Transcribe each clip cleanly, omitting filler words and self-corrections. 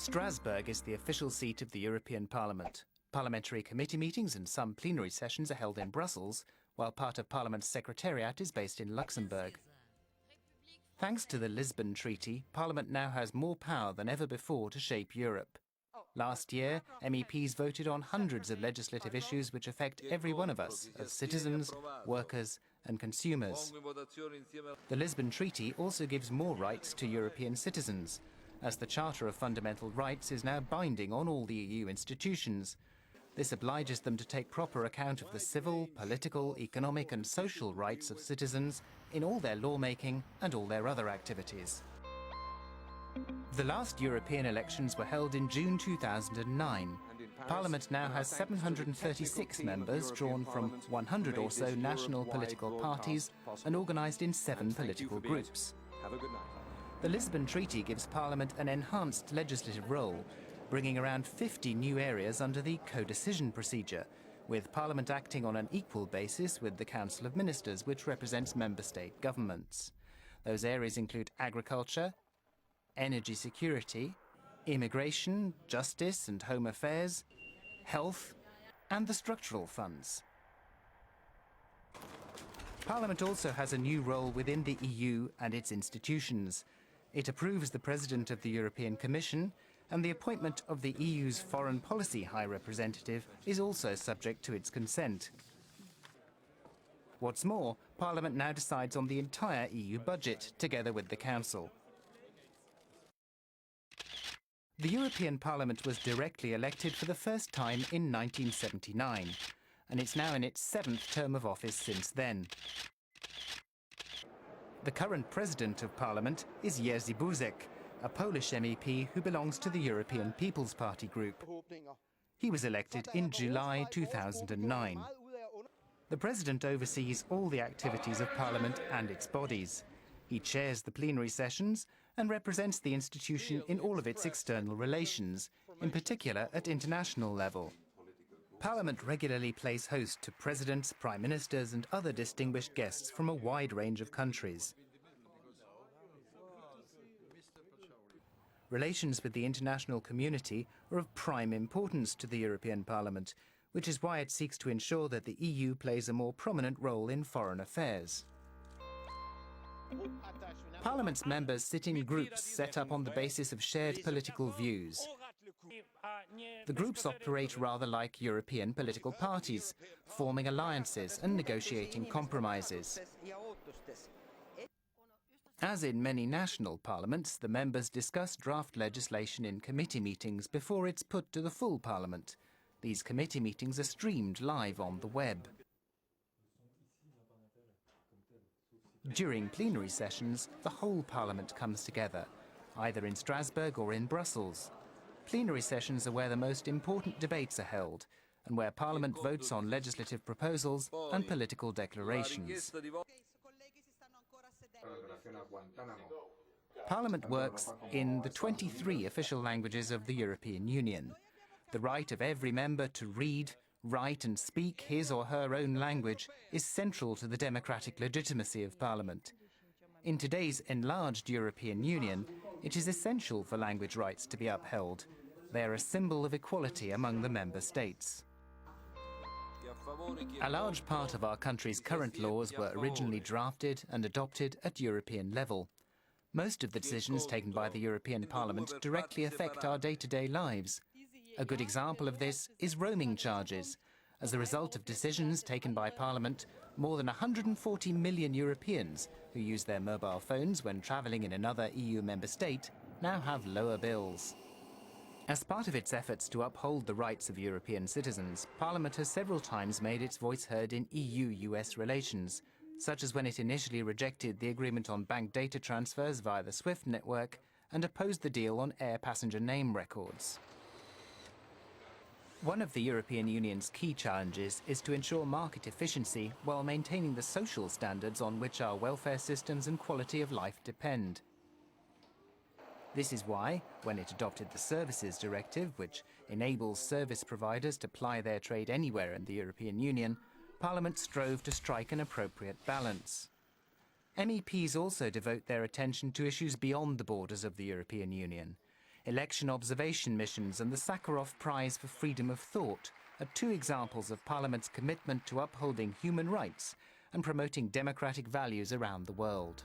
Strasbourg is the official seat of the European Parliament. Parliamentary committee meetings and some plenary sessions are held in Brussels, while part of Parliament's secretariat is based in Luxembourg. Thanks to the Lisbon Treaty, Parliament now has more power than ever before to shape Europe. Last year, MEPs voted on hundreds of legislative issues which affect every one of us as citizens, workers and consumers. The Lisbon Treaty also gives more rights to European citizens, as the Charter of Fundamental Rights is now binding on all the EU institutions. This obliges them to take proper account of the civil, political, economic and social rights of citizens in all their lawmaking and all their other activities. The last European elections were held in June 2009. Parliament now has 736 members drawn from 100 or so national political parties and organised in 7 political groups. The Lisbon Treaty gives Parliament an enhanced legislative role, bringing around 50 new areas under the co-decision procedure, with Parliament acting on an equal basis with the Council of Ministers, which represents member state governments. Those areas include agriculture, energy security, immigration, justice and home affairs, health, and the structural funds. Parliament also has a new role within the EU and its institutions. It approves the President of the European Commission, and the appointment of the EU's Foreign Policy High Representative is also subject to its consent. What's more, Parliament now decides on the entire EU budget, together with the Council. The European Parliament was directly elected for the first time in 1979, and it's now in its 7th term of office since then. The current President of Parliament is Jerzy Buzek, a Polish MEP who belongs to the European People's Party group. He was elected in July 2009. The President oversees all the activities of Parliament and its bodies. He chairs the plenary sessions and represents the institution in all of its external relations, in particular at international level. Parliament regularly plays host to presidents, prime ministers and other distinguished guests from a wide range of countries. Relations with the international community are of prime importance to the European Parliament, which is why it seeks to ensure that the EU plays a more prominent role in foreign affairs. Parliament's members sit in groups set up on the basis of shared political views. The groups operate rather like European political parties, forming alliances and negotiating compromises. As in many national parliaments, the members discuss draft legislation in committee meetings before it's put to the full parliament. These committee meetings are streamed live on the web. During plenary sessions, the whole Parliament comes together, either in Strasbourg or in Brussels. Plenary sessions are where the most important debates are held, and where Parliament votes on legislative proposals and political declarations. Parliament works in the 23 official languages of the European Union. The right of every member to read, write and speak his or her own language is central to the democratic legitimacy of Parliament. In today's enlarged European Union, it is essential for language rights to be upheld. They are a symbol of equality among the member states. A large part of our country's current laws were originally drafted and adopted at European level. Most of the decisions taken by the European Parliament directly affect our day-to-day lives. A good example of this is roaming charges. As a result of decisions taken by Parliament, more than 140 million Europeans who use their mobile phones when travelling in another EU member state now have lower bills. As part of its efforts to uphold the rights of European citizens, Parliament has several times made its voice heard in EU-US relations, such as when it initially rejected the agreement on bank data transfers via the SWIFT network and opposed the deal on air passenger name records. One of the European Union's key challenges is to ensure market efficiency while maintaining the social standards on which our welfare systems and quality of life depend. This is why, when it adopted the Services Directive, which enables service providers to ply their trade anywhere in the European Union, Parliament strove to strike an appropriate balance. MEPs also devote their attention to issues beyond the borders of the European Union. Election observation missions and the Sakharov Prize for Freedom of Thought are two examples of Parliament's commitment to upholding human rights and promoting democratic values around the world.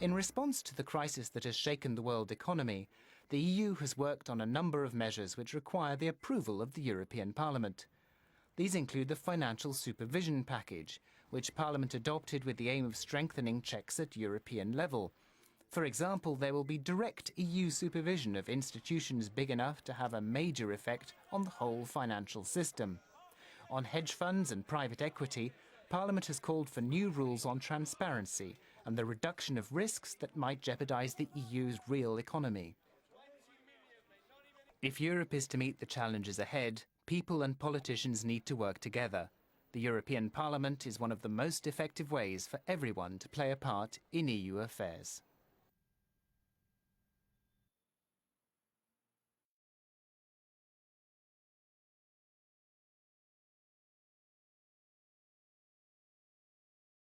In response to the crisis that has shaken the world economy, the EU has worked on a number of measures which require the approval of the European Parliament. These include the Financial Supervision Package, which Parliament adopted with the aim of strengthening checks at European level. For example, there will be direct EU supervision of institutions big enough to have a major effect on the whole financial system. On hedge funds and private equity, Parliament has called for new rules on transparency and the reduction of risks that might jeopardise the EU's real economy. If Europe is to meet the challenges ahead, people and politicians need to work together. The European Parliament is one of the most effective ways for everyone to play a part in EU affairs.